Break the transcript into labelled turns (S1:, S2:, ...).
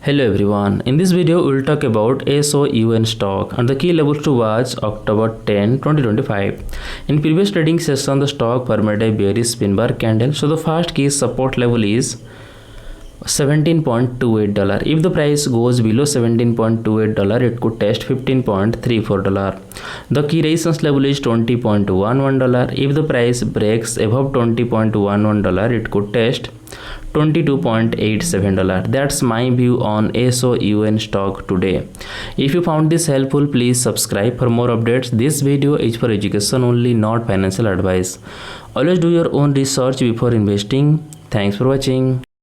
S1: Hello everyone, in this video we will talk about SOUN stock and the key levels to watch October 10, 2025. In previous trading session the stock permitted a bearish spin bar candle, so the first key support level is $17.28. If the price goes below $17.28, it could test $15.34. The key resistance level is $20.11. If the price breaks above $20.11, it could test $22.87. That's my view on SOUN stock today. If you found this helpful, please subscribe for more updates. This video is for education only, not financial advice. Always do your own research before investing. Thanks for watching.